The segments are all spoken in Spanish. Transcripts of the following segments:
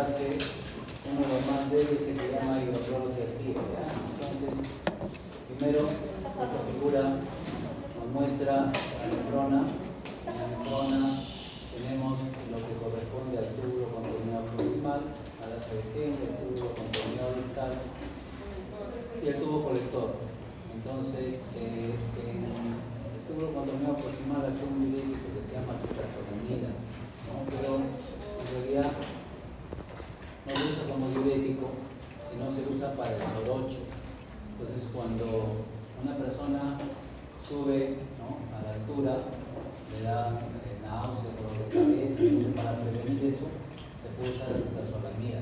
encontrarse uno de los más débiles que se llama hidroclorotiazida. Entonces, primero, esta figura nos muestra la nefrona. En la nefrona tenemos lo que corresponde al túbulo contorneado proximal, a la pequeña, el túbulo contorneado distal y el tubo colector. Entonces, en el túbulo contorneado proximal hay un diurético que se llama tetrazolamida, ¿no? Pero en realidad no se usa como diurético, sino se usa para el sorocho. Entonces, cuando una persona sube, ¿no?, a la altura, le da náuseas, dolor de cabeza, entonces para prevenir eso se puede usar acetazolamida.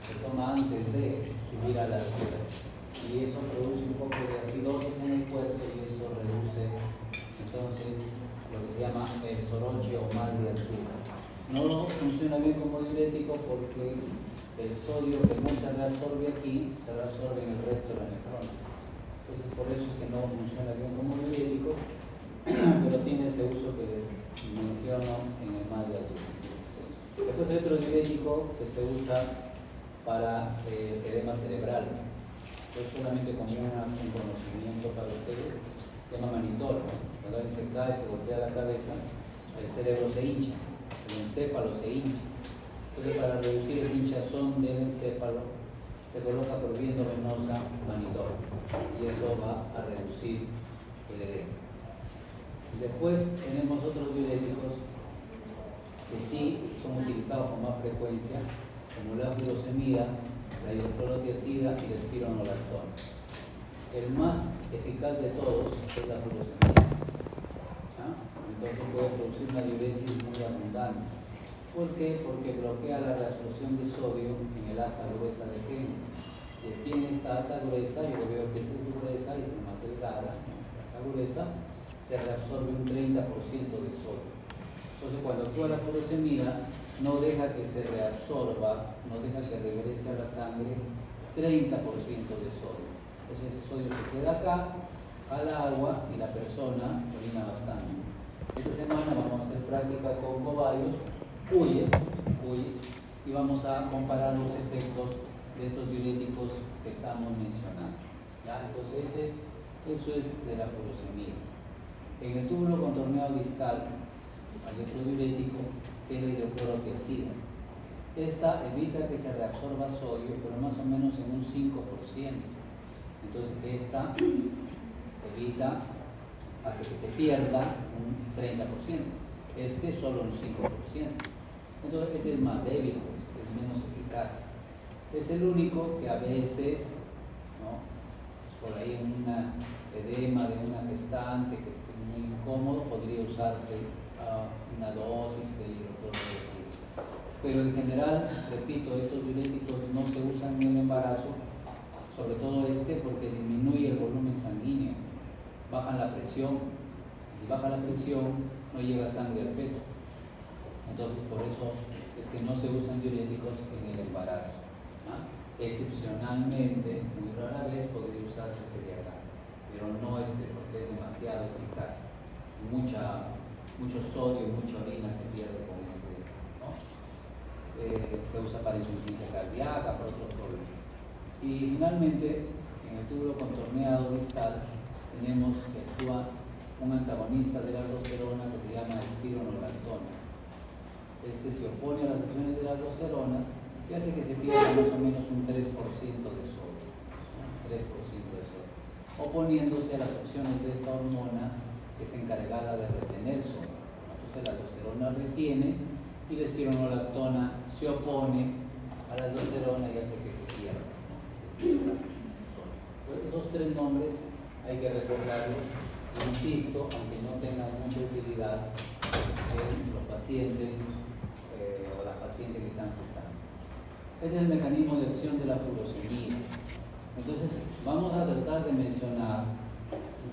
Se toma antes de subir a la altura y eso produce un poco de acidosis en el cuerpo y eso reduce entonces lo que se llama el soroche o mal de altura. No funciona bien como diurético porque el sodio que no se reabsorbe aquí se reabsorbe en el resto de la nefrona. Entonces por eso es que no funciona bien como diurético, pero tiene ese uso que les menciono en el mal de altura. Después hay otro diurético que se usa para edema cerebral. Esto es solamente como un conocimiento para ustedes. Se llama manitol. Cuando alguien se cae, se golpea la cabeza, el cerebro se hincha, el encéfalo se hincha. Entonces, para reducir el hinchazón del encéfalo, se coloca por vía endovenosa manitol y eso va a reducir el edema. Después tenemos otros diuréticos que sí son utilizados con más frecuencia, como la furosemida, la hidroclorotiazida y la espironolactona. El más eficaz de todos es la furosemida. Entonces puede producir una diuresis muy abundante. ¿Por qué? Porque bloquea la reabsorción de sodio en el asa gruesa de Henle. Tiene esta asa gruesa, yo veo que es gruesa y es más delgada, la asa gruesa se reabsorbe un 30% de sodio. Entonces cuando actúa la furosemida no deja que se reabsorba, no deja que regrese a la sangre 30% de sodio. Entonces ese sodio se queda acá, al agua y la persona orina bastante. Esta semana vamos a hacer práctica con cobayos, cuyes, y vamos a comparar los efectos de estos diuréticos que estamos mencionando. ¿Ya? Entonces eso es de la furosemida. En el túbulo contorneado distal hay otro diurético que es la hidroclorotiazida. Esta evita que se reabsorba sodio, pero más o menos en un 5%. Entonces esta evita, hace que se pierda un 30%. Este solo un 5%. Entonces este es más débil, pues, es menos eficaz. Es el único que a veces, ¿no?, por ahí en un edema de una gestante que es muy incómodo, podría usarse una dosis de hidroclorotiazida. Pero en general, repito, estos diuréticos no se usan en el embarazo, sobre todo este porque disminuye el volumen sanguíneo, bajan la presión. Si baja la presión, no llega sangre al feto. Entonces, por eso es que no se usan diuréticos en el embarazo. Excepcionalmente, muy rara vez podría usarse Feriagal, pero no porque es demasiado eficaz. Mucho sodio, mucha orina se pierde con ¿no? Se usa para insuficiencia cardíaca, para otros problemas. Y finalmente, en el túbulo contorneado distal tenemos que actúa un antagonista de la aldosterona que se llama espironolactona. Este se opone a las acciones de la aldosterona y hace que se pierda más o menos un 3% de sodio, ¿no? 3% de sodio, oponiéndose a las acciones de esta hormona que es encargada de retener sodio. Entonces la aldosterona retiene y la espironolactona se opone a la aldosterona y hace que se pierda, ¿no?, que se pierda sodio. Entonces, esos tres nombres hay que recordarlos, insisto, aunque no tengan mucha utilidad en los pacientes o las pacientes que están gestando. Este es el mecanismo de acción de la furosemida. Entonces, vamos a tratar de mencionar,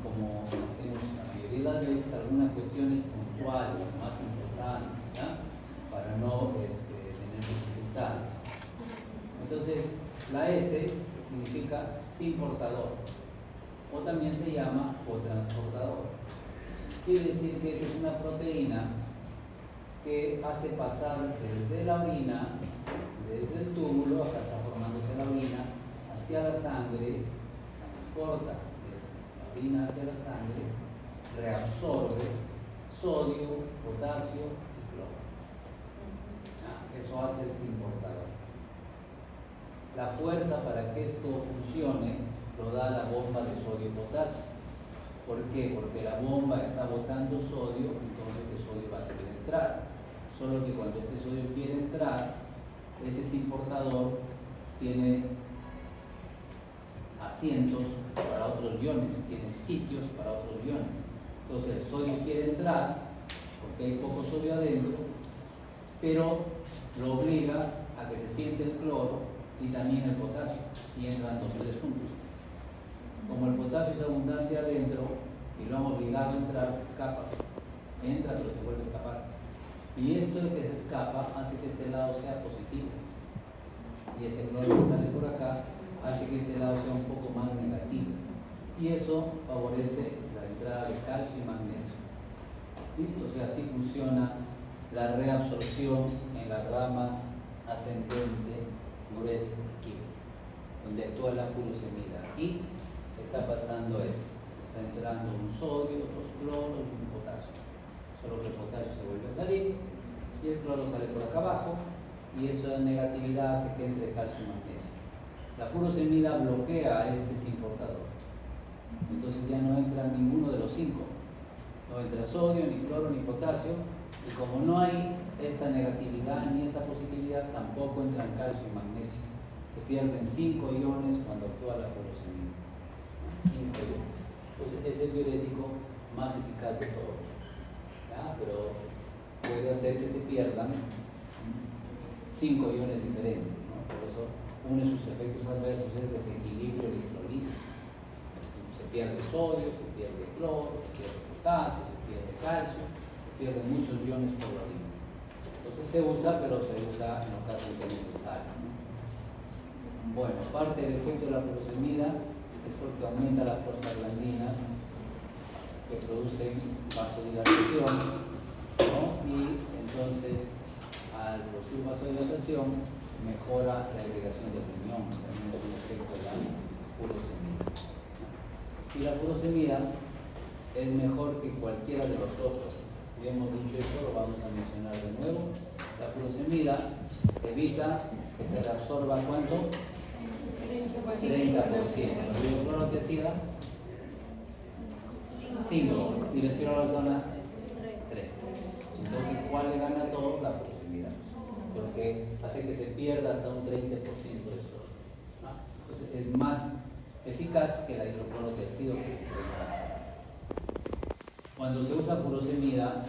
como hacemos la mayoría de las veces, algunas cuestiones puntuales, más importantes, ¿ya?, para no tener dificultades. Entonces, la S significa sin portador, o también se llama cotransportador. Quiere decir que es una proteína que hace pasar desde la orina, desde el túbulo, acá está formándose la orina, hacia la sangre, transporta la orina hacia la sangre, reabsorbe sodio, potasio y cloro. Eso hace el simportador. La fuerza para que esto funcione lo da la bomba de sodio-potasio. ¿Por qué? Porque la bomba está botando sodio, entonces el sodio va a querer entrar. Solo que cuando este sodio quiere entrar, este simportador tiene asientos para otros iones, tiene sitios para otros iones. Entonces el sodio quiere entrar, porque hay poco sodio adentro, pero lo obliga a que se siente el cloro y también el potasio, y entran los tres juntos. Como el potasio es abundante adentro y lo han obligado a entrar, se escapa. Entra pero se vuelve a escapar. Y esto de que se escapa hace que este lado sea positivo. Y este cloro que sale por acá hace que este lado sea un poco más negativo. Y eso favorece la entrada de calcio y magnesio. ¿Sí? Entonces así funciona la reabsorción en la rama ascendente gruesa aquí, donde actúa la furosemida. Aquí está pasando esto, está entrando un sodio, dos cloros y un potasio, solo que el potasio se vuelve a salir y el cloro sale por acá abajo, y esa negatividad hace que entre calcio y magnesio. La furosemida bloquea a este simportador, entonces ya no entra ninguno de los cinco, no entra sodio, ni cloro, ni potasio, y como no hay esta negatividad ni esta positividad, tampoco entran calcio y magnesio. Se pierden 5 iones cuando actúa la furosemida. 5 iones. Entonces es el diurético más eficaz de todos. ¿Ya? Pero puede hacer que se pierdan 5 iones diferentes, ¿no? Por eso uno de sus efectos adversos es desequilibrio electrolítico. Se pierde sodio, se pierde cloro, se pierde potasio, se pierde calcio, se pierden muchos iones por la orina. Entonces se usa, pero se usa en los casos que es necesario, ¿no? Bueno, parte del efecto de la furosemida es porque aumenta las prostaglandinas que producen vasodilatación, ¿no? Y entonces al producir vasodilatación mejora la irrigación del riñón, también es un efecto de la furosemida. Y la furosemida es mejor que cualquiera de los otros. Ya hemos dicho eso, lo vamos a mencionar de nuevo. La furosemida evita que se reabsorba ¿cuánto? 30%. ¿El clorotiazida? 5. Y la espironolactona 3. Entonces, ¿cuál le gana a todos? La furosemida. Porque hace que se pierda hasta un 30% de sodio. Entonces, es más eficaz que la hidroclorotiazida. Cuando se usa furosemida,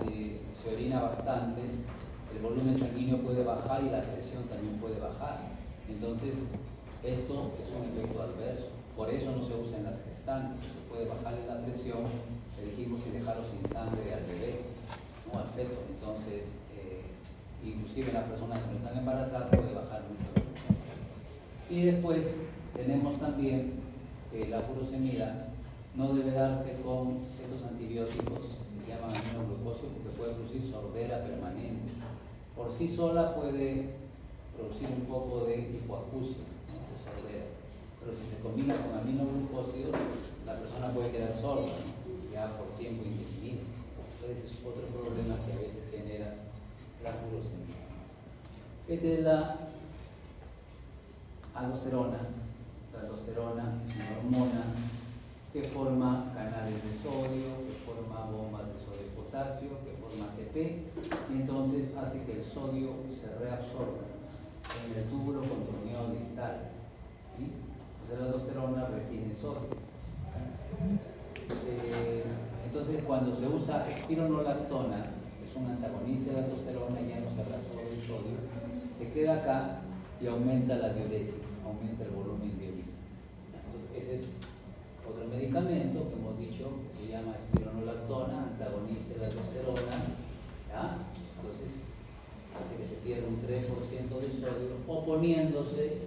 se orina bastante, el volumen sanguíneo puede bajar y la presión también puede bajar. Entonces, esto es un efecto adverso. Por eso no se usa en las gestantes. Se puede bajarle la presión, le dijimos, y dejarlo sin sangre al bebé, no al feto. Entonces, inclusive la persona que no está embarazada puede bajar mucho la presión. Y después tenemos también que la furosemida no debe darse con estos antibióticos que se llaman aminoglucosio, porque puede producir sordera permanente. Por sí sola puede producir un poco de hipoacusia, ¿no? De sordera. Pero si se combina con aminoglucósidos, la persona puede quedar sorda, ¿no? Ya por tiempo indefinido. Entonces es otro problema que a veces genera la furosemida. Esta es la aldosterona. La aldosterona es una hormona que forma canales de sodio, que forma bombas de sodio y potasio, que forma ATP, y entonces hace que el sodio se reabsorba en el túbulo contorneado distal. ¿Sí? Entonces la aldosterona retiene sodio. Entonces cuando se usa espironolactona, que es un antagonista de la aldosterona, ya no se reabsorbe el sodio, se queda acá y aumenta la diuresis, aumenta el volumen de orina. Entonces, ese es otro medicamento que hemos dicho que se llama espironolactona, antagonista de la aldosterona, ¿ya? Entonces hace que se pierda un 3% de sodio oponiéndose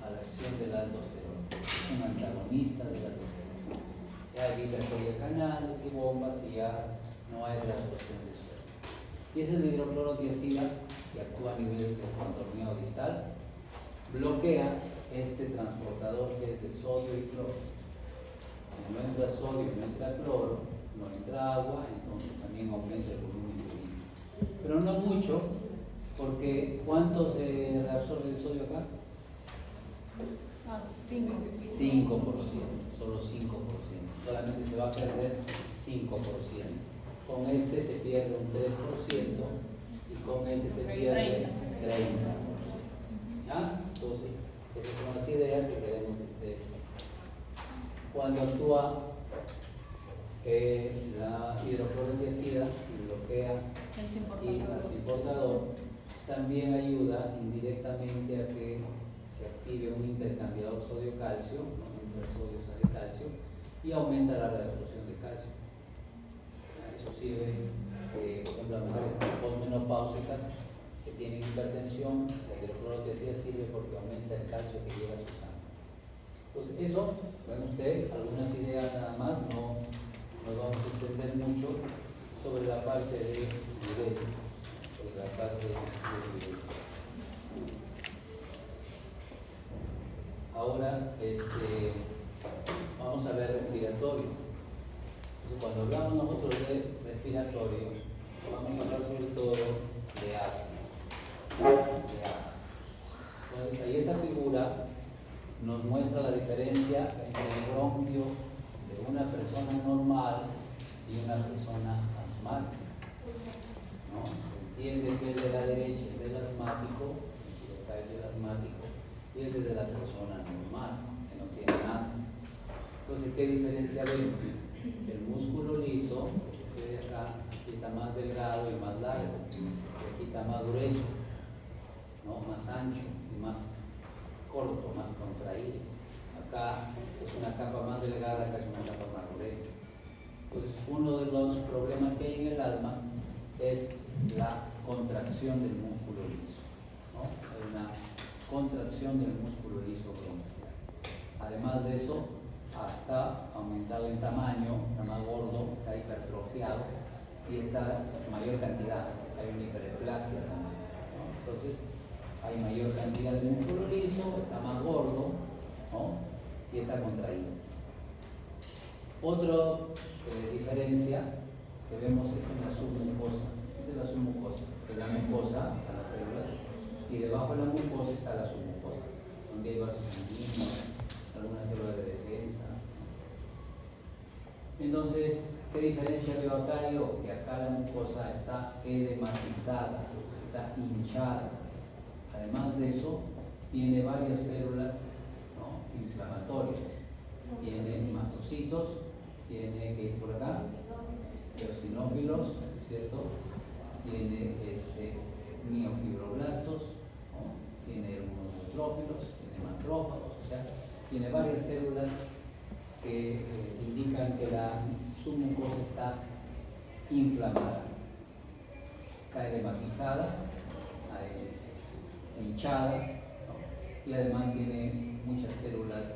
a la acción de la aldosterona. Es un antagonista de la aldosterona. Ya ya evita que haya canales y bombas y ya no hay reabsorción de sodio. Y esa es la hidroclorotiazida que actúa a nivel del contorneo distal, bloquea este transportador que es de sodio y cloro. Si no entra sodio y no entra cloro, no entra agua, entonces también aumenta el volumen de orina. Pero no mucho, porque ¿cuánto se reabsorbe el sodio acá? 5%, solo 5%. Solamente se va a perder 5%. Con este se pierde un 3% y con este se pierde 30%. ¿Ya? Entonces, esas son las ideas que queremos que ustedes. Cuando actúa la hidroclorotiazida y bloquea y al importador, también ayuda indirectamente a que se active un intercambiador sodio-calcio, aumenta el sodio sale calcio y aumenta la reabsorción de calcio. Eso sirve, por ejemplo, a mujeres posmenopáusicas que tienen hipertensión, la hidroclorotiazida sirve porque aumenta el calcio que llega a su sangre. Entonces, eso, ven ustedes, algunas ideas nada más, no nos vamos a extender mucho sobre la parte de nivel, sobre la parte de nivel. Ahora, vamos a ver respiratorio. Entonces, cuando hablamos nosotros de respiratorio, vamos a hablar sobre todo de asma. Entonces, ahí esa figura nos muestra la diferencia entre el bronquio de una persona normal y una persona asmática. ¿No? Se entiende que el de la derecha es del asmático, acá es del asmático, y el de la persona normal, que no tiene asma. Entonces, ¿qué diferencia vemos? El músculo liso, que acá, aquí está más delgado y más largo, y aquí está más grueso, ¿no? Más ancho y más corto, más contraído. Acá es una capa más delgada, acá es una capa más gruesa. Entonces, uno de los problemas que hay en el asma es la contracción del músculo liso, ¿no? Hay una contracción del músculo liso bronquial. Además de eso, está aumentado en tamaño, está más gordo, está hipertrofiado y está en mayor cantidad. Hay una hiperplasia también, ¿no? Entonces, hay mayor cantidad de músculo liso, está más gordo, ¿no? Y está contraído. Otra diferencia que vemos es en la submucosa. Esta es la submucosa, que es la mucosa a las células, y debajo de la mucosa está la submucosa, donde hay vasos sanguíneos, algunas células de defensa. Entonces, ¿qué diferencia veo acá yo? Que acá la mucosa está edematizada, está hinchada. Además de eso, tiene varias células, ¿no? Inflamatorias. Tiene mastocitos, tiene, ¿qué es por acá? Eosinófilos, ¿cierto? Tiene miofibroblastos, ¿no? Tiene neutrófilos, tiene macrófagos, o sea, tiene varias células que indican que la submucosa está inflamada, está edematizada, hinchada, ¿no? Y además tiene muchas células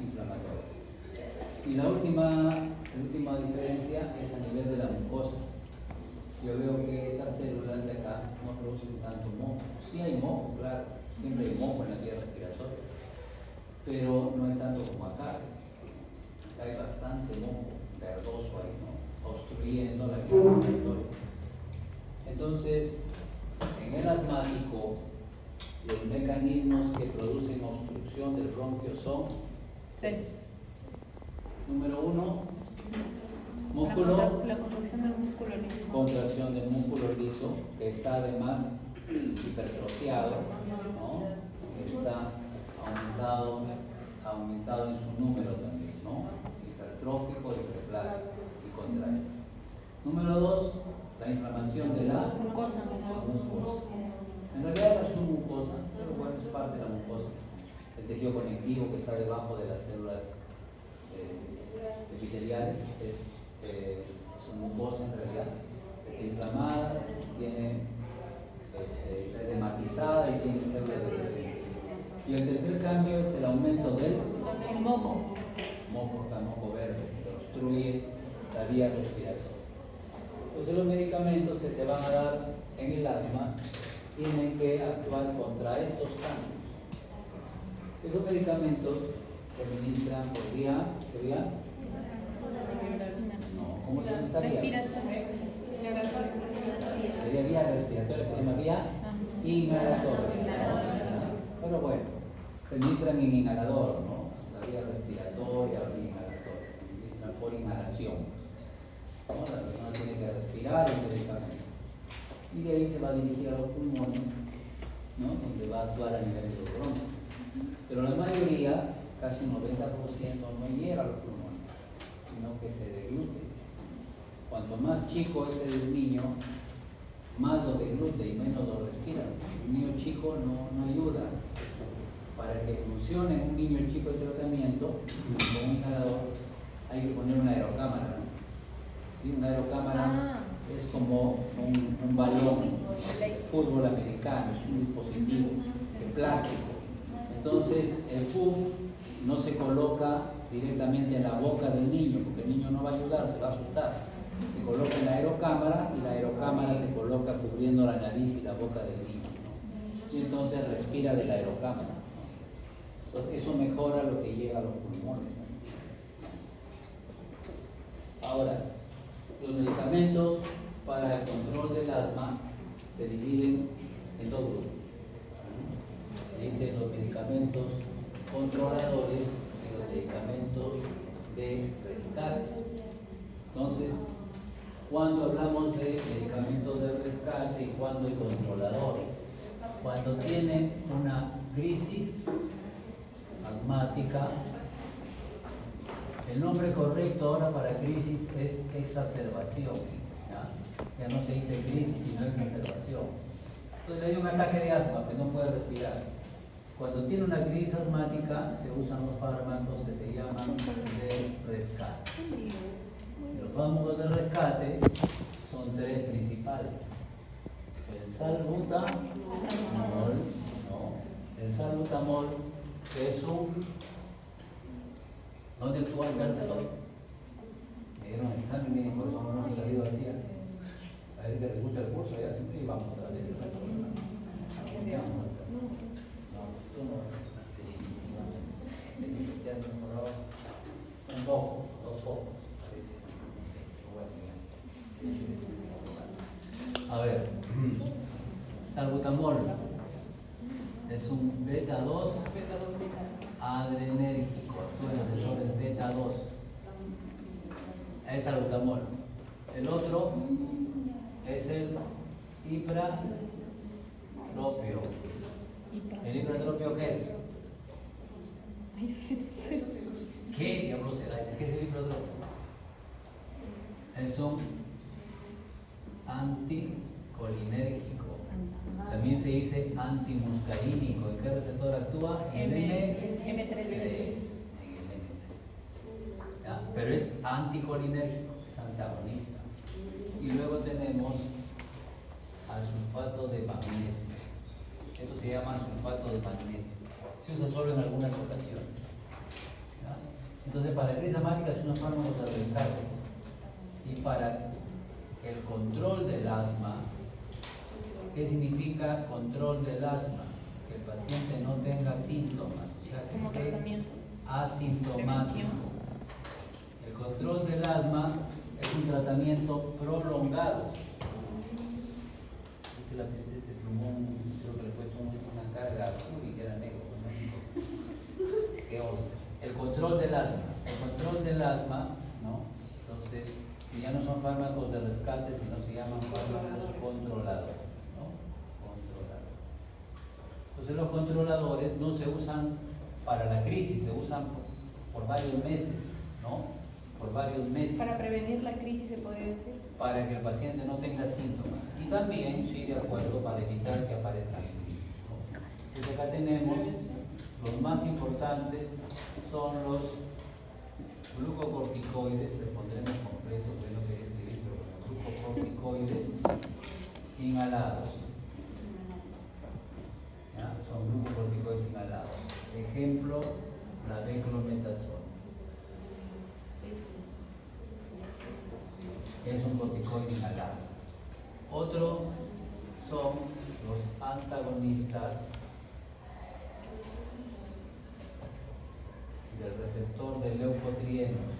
inflamatorias. Y la última diferencia es a nivel de la mucosa. Yo veo que estas células de acá no producen tanto moco. Sí hay moco, claro, siempre hay moco en la vía respiratoria, pero no hay tanto como acá. Acá hay bastante moco verdoso ahí, ¿no? Obstruyendo la vía respiratoria. Entonces, en el asmático, los mecanismos que producen obstrucción del bronquio son tres. Número uno, músculo, la contracción del músculo liso. Contracción del músculo liso, que está además hipertrofiado, ¿no? Está aumentado en su número también, ¿no? Hipertrófico, hiperplásico y contraído. Número dos, la inflamación de la mucosa. En realidad la submucosa, pero bueno, es parte de la mucosa. El tejido conectivo que está debajo de las células epiteliales es submucosa en realidad. Está inflamada, está edematizada y tiene células de defensa. Y el tercer cambio es el aumento del moco. moco verde, que obstruye la vía respiratoria. Entonces los medicamentos que se van a dar en el asma tienen que actuar contra estos cambios. Esos medicamentos se administran por vía, ¿qué vía? No, ¿cómo se llama esta vía? Sería vía respiratoria, que se llama vía inhalatoria. Pero bueno, se administran en inhalador, ¿no? La vía respiratoria, la vía inhalatoria, se administran por inhalación, ¿no? La persona tiene que respirar el medicamento. Y de ahí se va a dirigir a los pulmones, ¿no? Donde va a actuar a nivel de los bronquios. Pero la mayoría, casi un 90%, no llega a los pulmones, sino que se deglute. Cuanto más chico es el niño, más lo deglute y menos lo respira. Un niño chico no ayuda. Para que funcione un niño chico el tratamiento, con un inhalador, hay que poner una aerocámara, ¿no? ¿Sí? Una aerocámara es como un balón de fútbol americano, es un dispositivo de plástico. Entonces el puff no se coloca directamente en la boca del niño, porque el niño no va a ayudar, se va a asustar. Se coloca en la aerocámara y la aerocámara se coloca cubriendo la nariz y la boca del niño, ¿no? Y entonces respira de la aerocámara, ¿no? Entonces eso mejora lo que llega a los pulmones, ¿no? Ahora, los medicamentos para el control del asma se dividen en dos grupos. Dicen los medicamentos controladores y los medicamentos de rescate. Entonces, cuando hablamos de medicamentos de rescate y cuando de controladores, cuando tienen una crisis asmática, el nombre correcto ahora para crisis es exacerbación. Ya no se dice crisis, sino exacerbación. Entonces le dio un ataque de asma, que no puede respirar. Cuando tiene una crisis asmática, se usan los fármacos que se llaman de rescate. Los fármacos de rescate son tres principales. El salbutamol, el salbutamol es un... ¿Dónde actúa el cárcel hoy? Me dieron el examen y por eso no hemos salido así. A ver que les gusta el curso, ya siempre íbamos a ver. ¿Qué vamos a hacer? No, esto no va a ser. Ya nos mejoraba un poco, dos pocos, parece. A ver, salbutamol es un beta 2 adrenérgico, actúa en los receptores beta 2. Es salbutamol. El otro es el ipratropio. ¿El ipratropio qué es? ¿Qué diablos será? ¿Qué es el ipratropio? Es un anticolinérgico. También se dice antimuscarínico. ¿En qué receptor actúa? En el M3. En el M3. ¿Ya? Pero es anticolinérgico, es antagonista. Y luego tenemos al sulfato de magnesio. Esto se llama sulfato de magnesio. Se usa solo en algunas ocasiones. ¿Ya? Entonces, para la crisis asmática es unos fármacos de rescate. Y para el control del asma, ¿qué significa control del asma? Que el paciente no tenga síntomas, o sea, que esté asintomático. El control del asma es un tratamiento prolongado. Este plumón, creo que le he puesto una carga azul y que era negro, ¿no? ¿Qué vamos a hacer? El control del asma, ¿no? Entonces, ya no son fármacos de rescate, sino se llaman fármacos controladores, ¿no? Controladores. Entonces los controladores no se usan para la crisis, se usan por varios meses, ¿no? Por varios meses. Para prevenir la crisis, se podría decir. Para que el paciente no tenga síntomas. Y también, sí, de acuerdo, para evitar que aparezcan crisis, ¿no? Entonces acá tenemos los más importantes son los glucocorticoides, le pondremos completo, que es lo que escribí, pero los glucocorticoides inhalados. ¿Ya? Son glucocorticoides inhalados. Ejemplo, la beclometasona. que es un corticoide inhalado. Otro son los antagonistas del receptor de leucotrienos.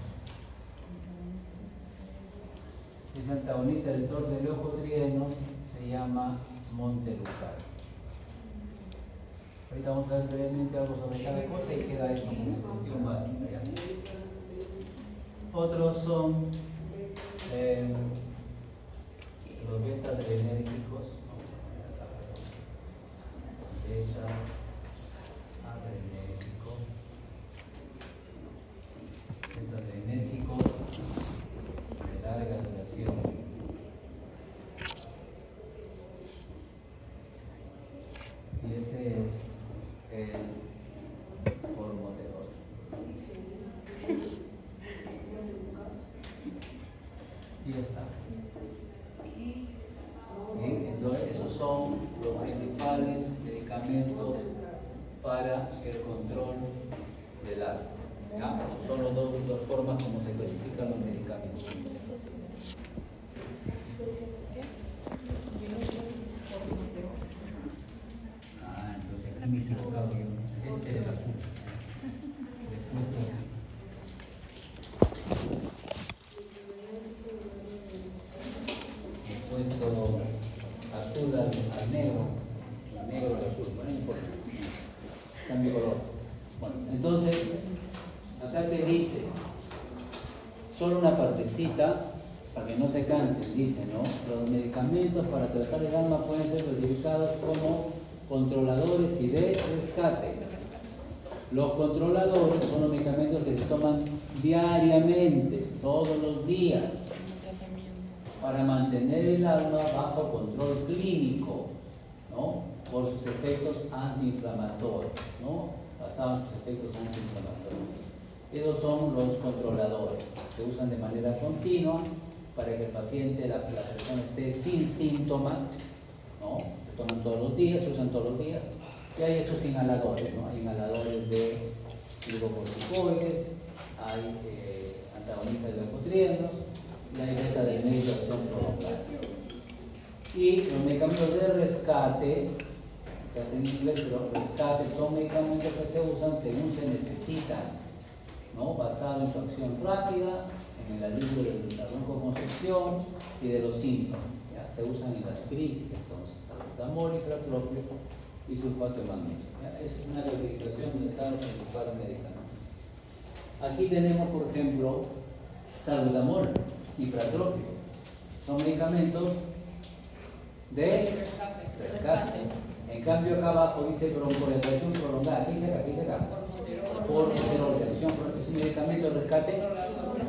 Ese antagonista del receptor de leucotrienos se llama montelukast. Ahorita vamos a ver brevemente algo sobre cada cosa y queda esto como cuestión básica. ¿Ya? Otros son los beta-adrenérgicos. Beta-adrenérgico. Beta-adrenérgico de larga duración. Y ese es el formoterol. Y ya está. Entonces, esos son los principales medicamentos para el control del asma. ¿Ya? Esas son las dos formas como se clasifican los medicamentos. Entonces aquí me he equivocado yo. Este es el azul. He puesto azul al negro al azul, bueno, no importa. Cambio color. Bueno, entonces, acá te dice, solo una partecita, para que no se cansen, dice, ¿no? Los medicamentos para tratar el asma pueden ser clasificados como controladores y de rescate. Los controladores son los medicamentos que se toman diariamente, todos los días, para mantener el alma bajo control clínico, ¿no? Por sus efectos antiinflamatorios, ¿no? Basados en sus efectos antiinflamatorios. Esos son los controladores. Se usan de manera continua para que el paciente, la persona esté sin síntomas, ¿no? Se toman todos los días, se usan todos los días. Y hay estos inhaladores, ¿no? Hay inhaladores de glucocorticoides, hay antagonistas de leucotrienos y hay beta-adrenérgicos de acción prolongada. Y los medicamentos de rescate, que hacen en inglés, pero rescate son medicamentos que se usan según se necesitan, ¿no? Basado en su acción rápida, en el alivio de la broncoconstricción y de los síntomas. ¿Ya? Se usan en las crisis, entonces, salbutamol, ifratropio y sulfato de magnesio. ¿Ya? Es una clasificación de los principales medicamentos. Aquí tenemos, por ejemplo, salbutamol, ifratropio. Son medicamentos de rescate. En cambio, acá abajo dice broncorespiración prolongada. ¿Qué dice acá? ¿Qué dice acá? Formoterol, es un medicamento de rescate, es un controlador.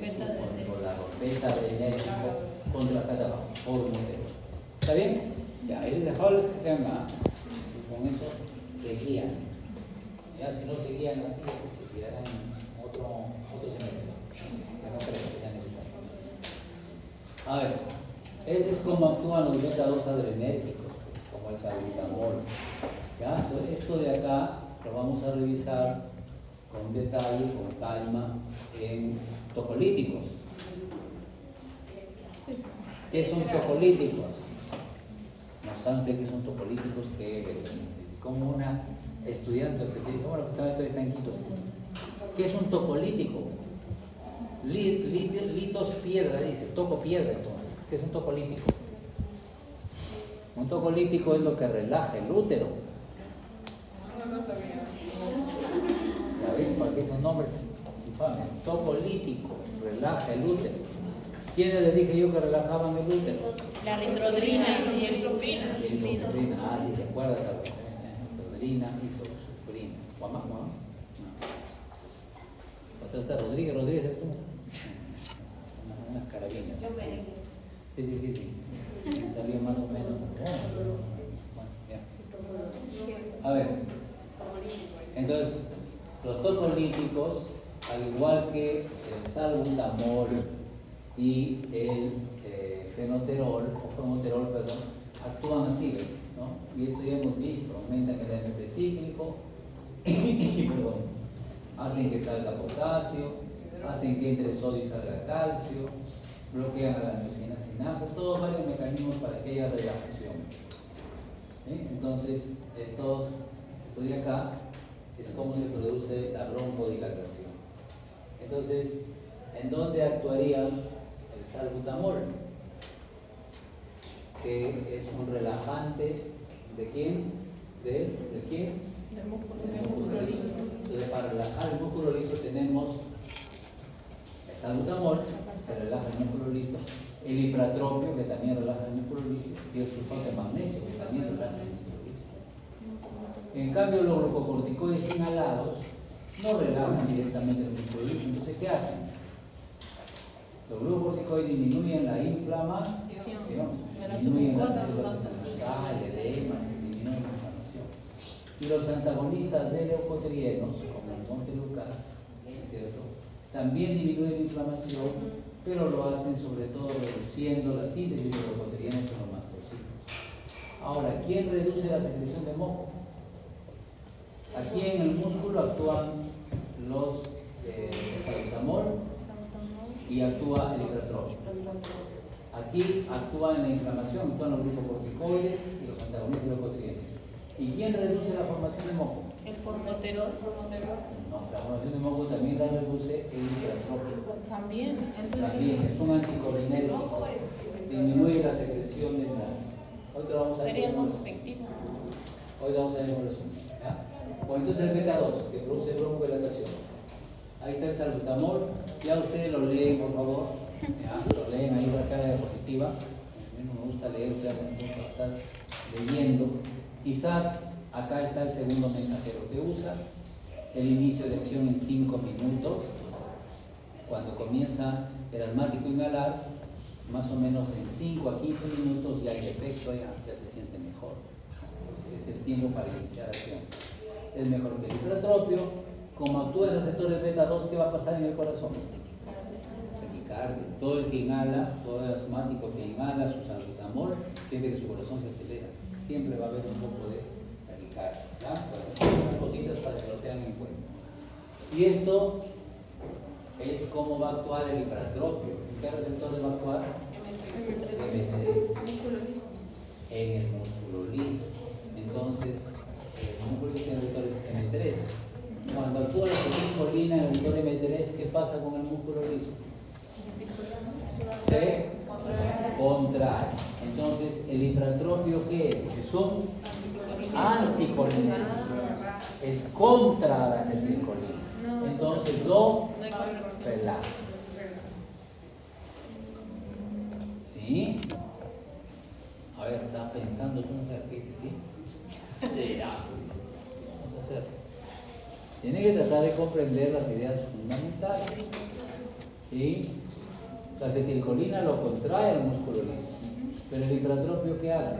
Es un controlador. Beta-adrenérgico contra acá abajo. Formoterol. ¿Está bien? Ya, ahí les dejaba los que quedan más. Y con eso se guían. Ya, si no se guían así, pues se guiarán en otro semestre. Que no creo que sea necesario. A ver, ese es como actúan los beta-2 adrenérgicos, como el salbutamol. ¿Ya? Entonces, esto de acá lo vamos a revisar con detalle, con calma, en tocolíticos. ¿Qué son tocolíticos? No saben qué son tocolíticos, que como una estudiante que te dice, bueno, justamente está en Quito. ¿Qué es un tocolítico? Litos piedra, dice, toco piedra entonces. ¿Qué es un tocolítico? Un tocolítico es lo que relaja el útero. No sabía. ¿Ya ves? ¿Para qué son nombres infames? Tocolítico, relaja el útero. ¿Quiénes les dije yo que relajaban el útero? La ritrodrina y el isoprina. Isoprina, sí se acuerda, ritrodrina, isoprina. ¿Juan más, no? ¿Otro está Rodríguez eres tú? Unas carabinas. Sí. Me salió más o menos. Bueno, ya. A ver. Entonces, los tocolíticos, al igual que el salbutamol y el fenoterol, o formoterol, perdón, actúan así, ¿no? Y esto ya hemos visto, aumentan el AMP cíclico, y, perdón, hacen que salga potasio, hacen que entre sodio y salga calcio, bloquean a la miocina sinasa, todos varios mecanismos para que haya relajación. ¿Sí? Entonces, esto de acá es cómo se produce la broncodilatación. Entonces, ¿en dónde actuaría el salbutamol? Que es un relajante ¿de quién? ¿De quién? Del músculo. Del músculo liso. Entonces, para relajar el músculo liso tenemos el salbutamol, que relaja el músculo liso, el hipratropio, que también relaja el músculo liso, y el sulfato de magnesio, que también relaja el músculo liso. En cambio, los glucocorticoides inhalados no relajan directamente el músculo liso. Entonces, ¿qué hacen? Los glucocorticoides disminuyen la inflamación, disminuyen las células edemas, disminuyen la inflamación. Y los antagonistas de leucotrienos, como el montelukast, ¿cierto?, también disminuyen la inflamación, pero lo hacen sobre todo reduciendo la síntesis de leucotrienos en los mastocitos. Ahora, ¿quién reduce la secreción de moco? Aquí en el músculo actúan los salbutamol y actúa el hipratropio. Aquí actúan en la inflamación, actúan los glucocorticoides y los antagonistas de leucotrienos. ¿Y quién reduce la formación de moco? El formoterol. No, la formación de moco también la reduce el hipratropio. También. También es un anticolinérgico, disminuye la secreción de moco. Hoy vamos a ver. Sería más efectivo. Hoy vamos a ver cómo lo hacemos. Bueno, entonces el beta 2 que produce broncodilatación. Ahí está el salbutamol. Ya ustedes lo leen, por favor. ¿Ya? Lo leen ahí en la cara diapositiva. A mí no me gusta leer, o sea, me gusta estar leyendo. Quizás acá está el segundo mensajero que usa. El inicio de acción en 5 minutos. Cuando comienza el asmático a inhalar, más o menos en 5 a 15 minutos ya el efecto ya se siente mejor. Entonces, es el tiempo para iniciar acción. Es mejor que el hipratropio. Como actúa el receptor de beta 2, ¿qué va a pasar en el corazón? Taquicardia. Todo el que inhala, todo el asmático que inhala su salbutamol, siente que su corazón se acelera. Siempre va a haber un poco de taquicardia. Bueno, unas cositas para que lo tengan en cuenta. Y esto es cómo va a actuar el hipratropio. ¿En qué receptores va a actuar? M3. En el músculo liso. Entonces, el músculo liso tiene receptores M3. Cuando actúa la acetilcolina en el receptor M3, ¿qué pasa con el músculo liso? Se contrae. Entonces, el hipratropio, ¿qué es? Es un anticolinérgico. Es contra la acetilcolina. Entonces, lo relaja. ¿Sí? A ver, estás pensando tú, ¿qué dices? ¿Sí? Será. Vamos a hacer. Tiene que tratar de comprender las ideas fundamentales. ¿Sí? La acetilcolina lo contrae al músculo liso. Pero el hipratropio, ¿qué hace?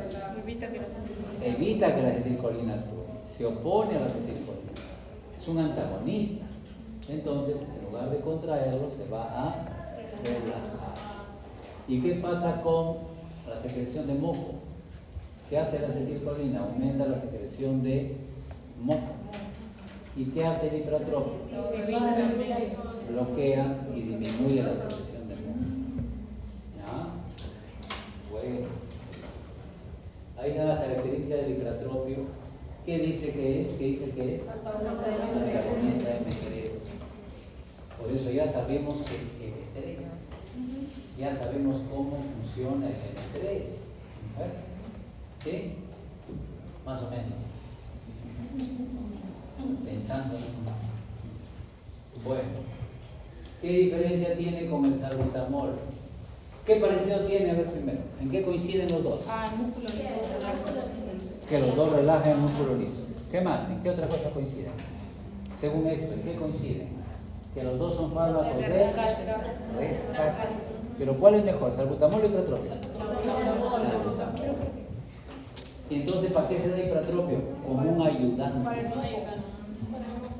Evita que la acetilcolina actúe. Se opone a la acetilcolina. Es un antagonista. Entonces, en lugar de contraerlo, se va a relajar. ¿Y qué pasa con la secreción de moco? ¿Qué hace la acetilcolina? Aumenta la secreción de moco. ¿Y qué hace el hipratropio? Bloquea y disminuye la secreción de moco. ¿Ya? Bueno. Ahí están las características del hipratropio. ¿Qué dice que es? ¿Qué dice que es? Antagonista de M3. Por eso ya sabemos que es M3. Ya sabemos cómo funciona el M3. ¿Sí? Más o menos. Pensando. Bueno, ¿qué diferencia tiene con el salbutamol? ¿Qué parecido tiene? A ver primero, ¿en qué coinciden los dos? El músculo liso. Que los dos relajan el músculo liso. ¿Qué más? ¿En qué otra cosa coinciden? Según esto, ¿en qué coinciden? Que los dos son fármacos de rescate. Pero ¿cuál es mejor? ¿Salbutamol o hipratropio? Salbutamol. Y entonces, ¿para qué se da hipratropio? Como un ayudante.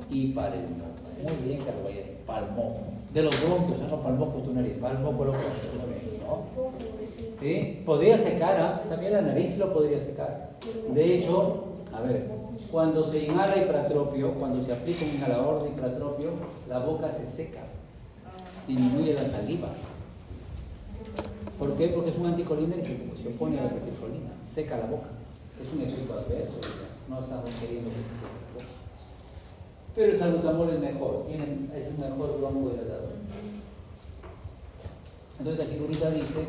Y para el moco. Muy bien, Carlos Valle. Para el moco. De los bronquios, no para el moco tu nariz. Para el moco lo que ¿no? ¿Sí? Podría secar, también la nariz lo podría secar. De hecho, a ver, cuando se inhala hipratropio, cuando se aplica un inhalador de hipratropio, la boca se seca. disminuye la saliva. ¿Por qué? Porque es un anticolinérgico, se opone a la acetilcolina, seca la boca. Es un efecto adverso, no estamos queriendo que se seque la boca. Pero el salbutamol es mejor, es un mejor broncodilatador. Entonces la figurita dice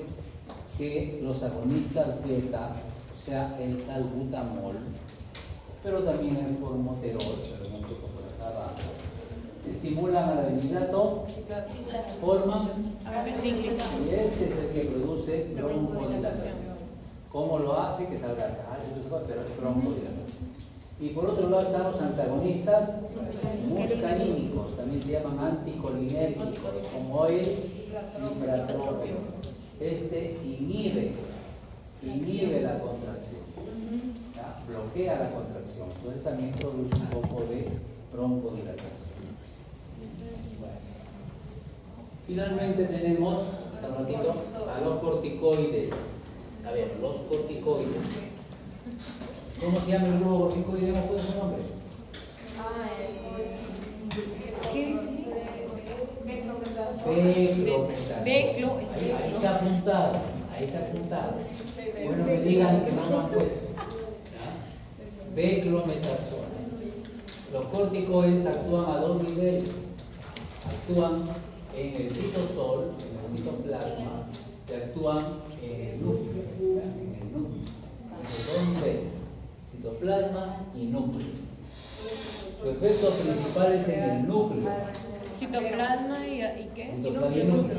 que los agonistas beta, o sea, el salbutamol, pero también el formoterol, pero un poco por acá abajo, estimulan a la debilidad, forman, y este es el que produce broncodilatación. ¿Cómo lo hace? Que salga calcio, pero es broncodilatación. Y por otro lado están los antagonistas muscarínicos, también se llaman anticolinérgicos, como el ipratropium. Este inhibe la contracción, ¿ya? Bloquea la contracción, entonces también produce un poco de broncodilatación. Bueno. Finalmente tenemos un ratito, a los corticoides. A ver, los corticoides. ¿Cómo se llama el grupo corticoide? ¿No puede su nombre? ¿Qué dice? Beclometasona. Ahí está apuntado. Ahí está apuntado. Bueno, me digan que no lo han puesto. ¿Ya? Beclometasona. Los corticoides actúan a dos niveles. Actúan en el citosol, en el citoplasma, y actúan en el núcleo. ¿Ya? En el núcleo. En dos niveles. Citoplasma y núcleo. Su efecto principal es en el núcleo. Citoplasma y qué? Citoplasma y núcleo.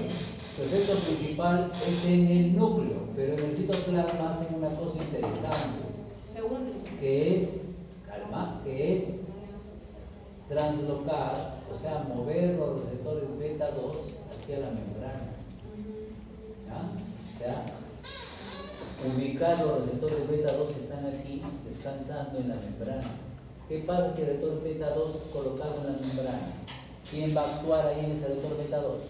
Su efecto principal es en el núcleo, pero en el citoplasma hacen una cosa interesante, que es translocar, o sea, mover los receptores beta 2 hacia la membrana. ¿Ya? O sea, ubicar los receptores beta 2 que están aquí descansando en la membrana. ¿Qué pasa si el receptor beta 2 es colocado en la membrana? ¿Quién va a actuar ahí en ese receptor beta 2?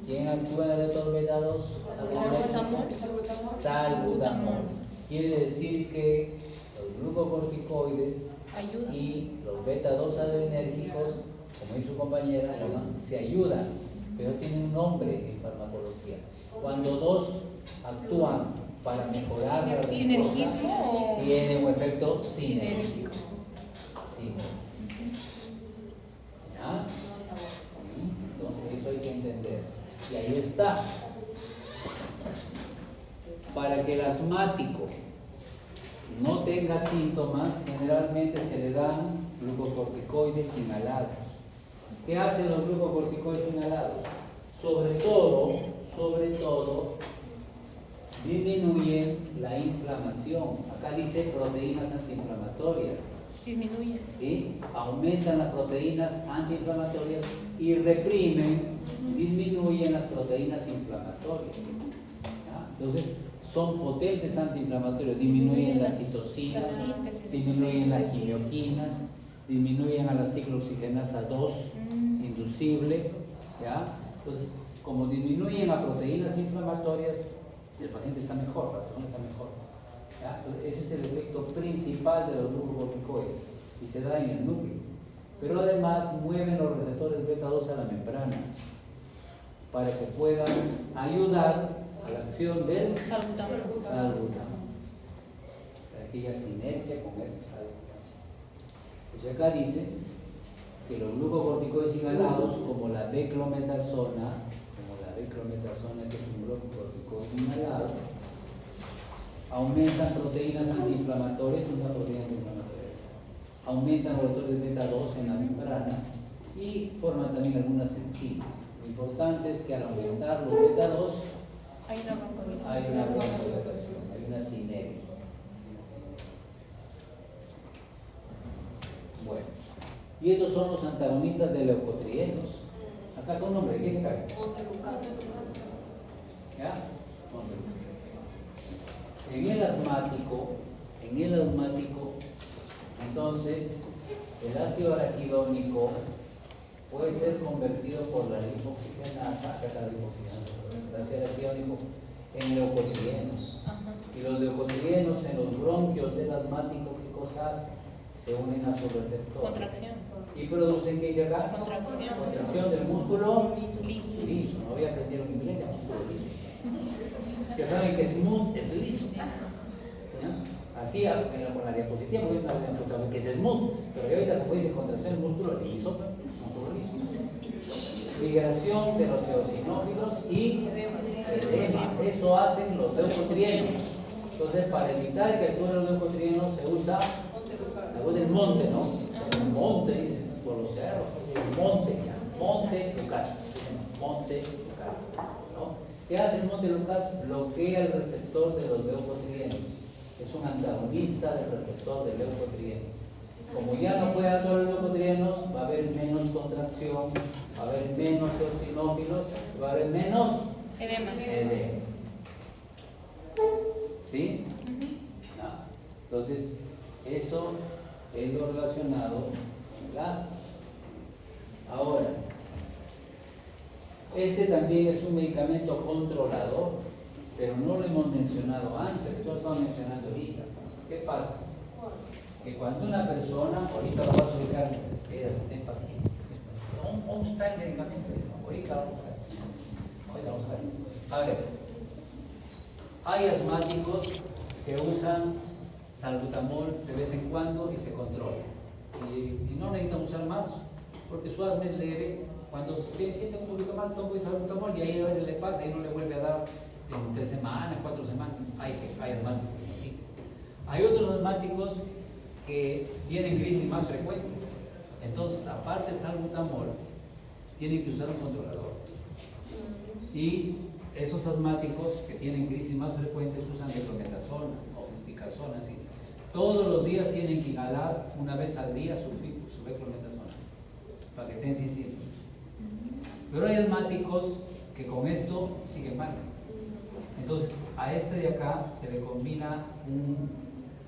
¿Quién actúa en el receptor beta 2? Salbutamol. Quiere decir que los glucocorticoides y los beta 2 adrenérgicos, como dice su compañera, se ayudan, pero tienen un nombre en farmacología. Cuando dos actúan para mejorar la respuesta, tiene un efecto sinérgico. ¿Ya? Entonces eso hay que entender. Y ahí está. Para que el asmático no tenga síntomas, generalmente se le dan glucocorticoides inhalados. ¿Qué hacen los glucocorticoides inhalados? Sobre todo, disminuyen la inflamación. Acá dice proteínas antiinflamatorias. Disminuyen. ¿Sí? Aumentan las proteínas antiinflamatorias y disminuyen las proteínas inflamatorias. ¿Ya? Entonces, son potentes antiinflamatorios, disminuyen las citocinas, disminuyen las quimioquinas, disminuyen a la ciclooxigenasa 2 inducible. ¿Ya? Entonces, como disminuyen las proteínas inflamatorias, el paciente está mejor, la persona está mejor. ¿Ya? Entonces, ese es el efecto principal de los glucocorticoides y se da en el núcleo. Pero además mueven los receptores beta 2 a la membrana para que puedan ayudar a la acción del salbutamol. Para que haya sinergia con el salbutamol. Pues acá dice que los glucocorticoides inhalados, como la beclometasona, que es un glucocorticoide inhalado, aumentan proteínas antiinflamatorias, aumentan los receptores beta 2 en la membrana y forman también algunas enzimas. Lo importante es que al aumentar los beta 2 hay una broncodilatación, hay una sinergia. Bueno, y estos son los antagonistas de leucotrienos. Acá con nombre, ¿qué se cae? ¿Ya? En el asmático, entonces, el ácido araquidónico puede ser convertido por la lipoxigenasa, el ácido araquidónico, en leucotrienos. Y los leucotrienos en los bronquios del asmático, ¿qué cosa hacen? se unen a su receptor. Contracción. Y producen, ¿qué dice acá? Contracción. Contracción del músculo Liso. liso. No voy a aprender un inglés, músculo liso. Ya saben que smooth es liso. ¿Ya? Así con la diapositiva, porque una diapositiva que es smooth, pero ahorita como dice contracción del músculo liso, músculo liso. Migración de los eosinófilos y edema. Eso hacen los leucotrienos. Entonces, para evitar que actúen los leucotrienos se usa la voz del monte, ¿no? El monte, dicen, por los cerros, el monte, ya. Monte Lucas. Monte Lucas, ¿no? ¿Qué hace el monte Lucas? Bloquea el receptor de los leucotrienos. Es un antagonista del receptor del leucotrieno. Como ya no puede actuar los leucotrienos, va a haber menos contracción, va a haber menos eosinófilos, va a haber menos Edema. edema. ¿Sí? No. Entonces, eso es lo relacionado con el asma. Ahora, este también es un medicamento controlador, pero no lo hemos mencionado antes, esto lo estamos mencionando ahorita. ¿Qué pasa? Que cuando una persona, ahorita lo vas a explicar, ten paciencia. ¿Dónde está el medicamento? Ahorita vamos a ver. Ahorita vamos a ver. A ver, hay asmáticos que usan salbutamol de vez en cuando y se controlan. Y no necesitan usar más, porque su asma es leve. Cuando se siente un poquito mal, toma un poquito de salbutamol y ahí a veces le pasa y no le vuelve a dar en 3 semanas, 4 semanas. Hay asmáticos así. Hay otros asmáticos que tienen crisis más frecuentes. Entonces, aparte del salbutamol, tienen que usar un controlador. Y esos asmáticos que tienen crisis más frecuentes usan dexametasona o fluticasona, así. Todos los días tienen que inhalar una vez al día su dexametasona para que estén sin síntomas. Pero hay asmáticos que con esto siguen mal. Entonces, a este de acá se le combina un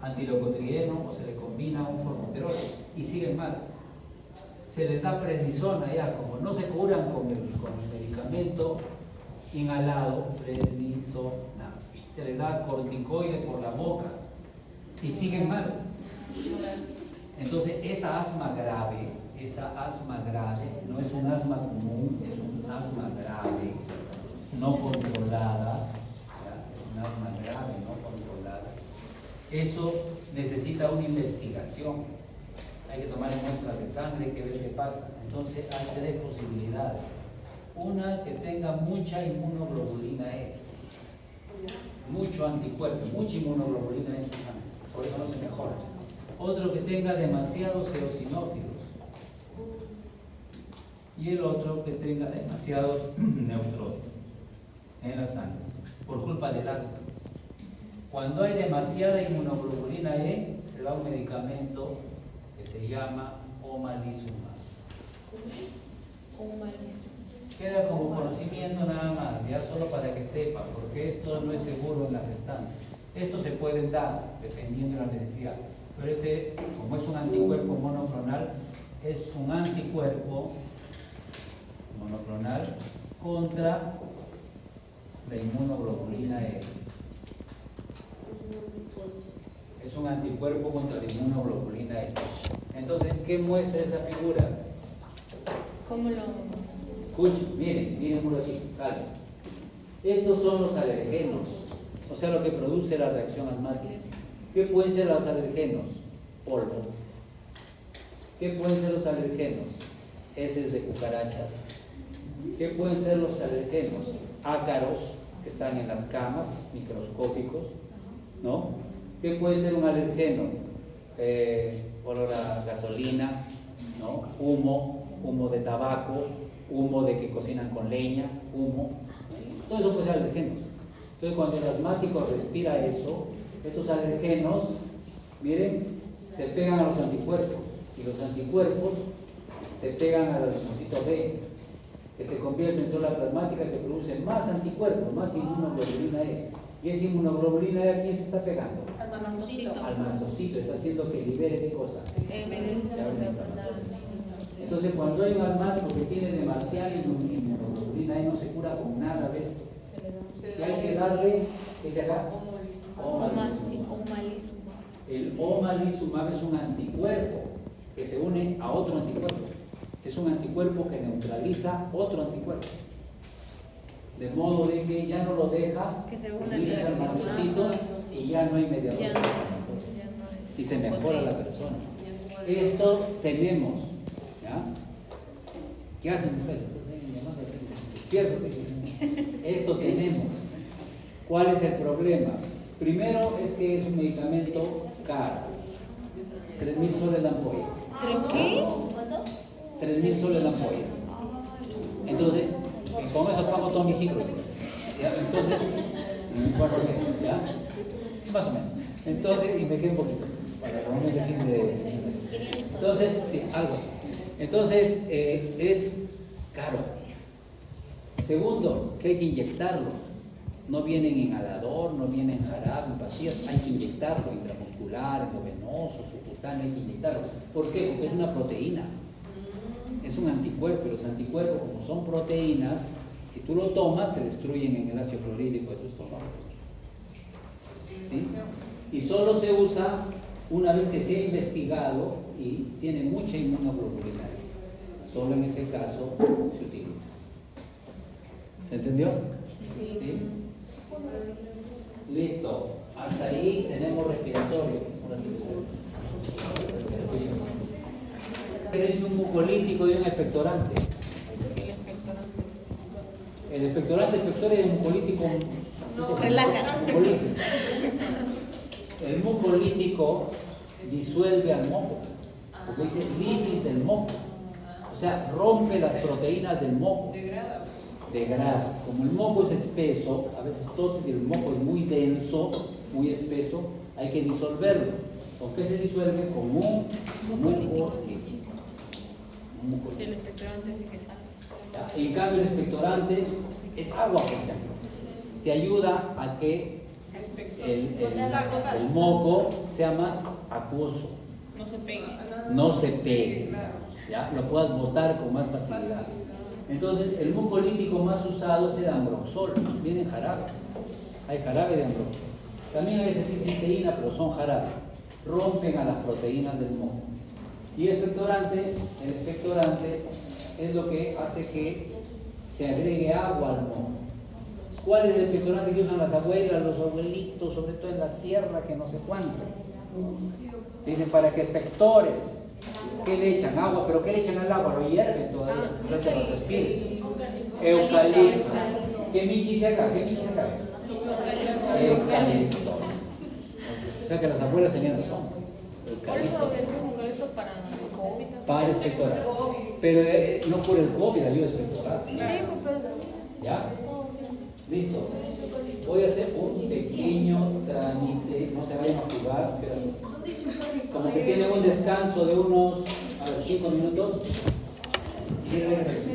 antileucotrieno o se le combina un formoterol y siguen mal. Se les da prednisona ya, como no se curan con el medicamento inhalado, prednisona. Se les da corticoide por la boca y siguen mal. Entonces, esa asma grave no es un asma común, es un asma grave, no controlada. Es un asma grave, no controlada. Eso necesita una investigación. Hay que tomar muestras de sangre, hay que ver qué pasa. Entonces hay 3 posibilidades. Una, que tenga mucha inmunoglobulina E, mucho anticuerpo, mucha inmunoglobulina E en su sangre, por eso no se mejora. Otro, que tenga demasiados eosinófilos. Y el otro, que tenga demasiados neutrófilos en la sangre, por culpa del asma. Cuando hay demasiada inmunoglobulina E, se da un medicamento que se llama omalizumab. Queda como conocimiento nada más, ya solo para que sepan, porque esto no es seguro en la gestante. Esto se puede dar dependiendo de la necesidad, pero este, como es un anticuerpo monoclonal, es un anticuerpo monoclonal contra la inmunoglobulina E. Es un anticuerpo contra la inmunoglobulina E. Entonces, ¿qué muestra esa figura? ¿Cómo lo...? Escuchen, miren por aquí, calma. Estos son los alergenos, o sea, lo que produce la reacción asmática. ¿Qué pueden ser los alergenos? Polvo. ¿Qué pueden ser los alergenos? Heces de cucarachas. ¿Qué pueden ser los alergenos? Ácaros, que están en las camas, microscópicos, ¿no? ¿Qué puede ser un alergeno? Olor a gasolina, ¿no? Humo de tabaco, humo de que cocinan con leña, humo. Todo eso puede ser alergenos. Entonces, cuando el asmático respira eso, estos alergenos, miren, se pegan a los anticuerpos. Y los anticuerpos se pegan a los linfocitos B, que se convierten en células plasmáticas que producen más anticuerpos, más inmunoglobulina E. ¿Y esa inmunoglobulina E a quién se está pegando? Al mastocito. Al mastocito, está haciendo que libere ¿qué cosa? Entonces, cuando hay un asmático que tiene demasiada inmunoglobulina E, no se cura con nada de esto. Y hay que darle, que se haga omalizumab. El omalizumab es un anticuerpo que se une a otro anticuerpo. Es un anticuerpo que neutraliza otro anticuerpo. De modo de que ya no lo deja Que se una unirse al mastocito y ya no hay mediador. Ya no. Y se mejora la persona. Esto tenemos, ¿ya? ¿Qué hacen mujeres? Esto tenemos. ¿Cuál es el problema? Primero es que es un medicamento caro. 3.000 soles la ampolla. ¿Qué? 3.000 soles la ampolla. Entonces, con eso pago todos mis ciclos. ¿Ya? Entonces, bueno, no sé, ¿ya? Más o menos. Entonces, y me queda un poquito. Para ponerme de fin de... Entonces, sí, algo así. Entonces, es caro. Segundo, que hay que inyectarlo. No viene en inhalador, no viene en jarabe, en pastillas, hay que inyectarlo, intramuscular, endovenoso, subcutáneo, hay que inyectarlo. ¿Por qué? Porque es una proteína. Es un anticuerpo, y los anticuerpos, como son proteínas, si tú lo tomas, se destruyen en el ácido clorhídrico de tu estómago. ¿Sí? Y solo se usa una vez que se ha investigado y tiene mucha inmunoglobulina. Solo en ese caso se utiliza. ¿Se entendió? ¿Sí? Listo. Hasta ahí tenemos respiratorio. Es un mucolítico y un expectorante. El expectorante es un mucolítico. Relaja. Mucolítico. El mucolítico disuelve al moco, porque dice lisis del moco. O sea, rompe las proteínas del moco. Degrada. Como el moco es espeso, a veces toses y el moco es muy denso, muy espeso, hay que disolverlo. ¿Con qué se disuelve? Con un mucolítico. El expectorante sí que sale. En cambio, el expectorante es agua, por ejemplo. Te ayuda a que el moco sea más acuoso. No se pegue. No se pegue, ¿ya? Lo puedas botar con más facilidad. Entonces, el mucolítico más usado es el ambroxol. Vienen jarabes. Hay jarabe de ambroxol. También hay acetilcisteína, pero son jarabes. Rompen a las proteínas del moco. Y el expectorante es lo que hace que se agregue agua al moco. ¿Cuál es el expectorante que usan las abuelas, los abuelitos, sobre todo en la sierra, que no sé cuánto? Dicen para que expectores. ¿Qué le echan? Agua, pero ¿qué le echan al agua? Lo hierven todavía, no se lo respires. Eucalipto. ¿Qué michi se acá? ¿Qué michi se acá? Eucalipto. O sea que las abuelas tenían razón. Por eso es eso para el COVID. Para expectorar. Pero no por el COVID, ayuda a expectorar. Sí, pues ¿Ya? Listo. Voy a hacer un pequeño trámite, no se vayan a jugar, pero como que tienen un descanso de unos 5 minutos. Y regreso.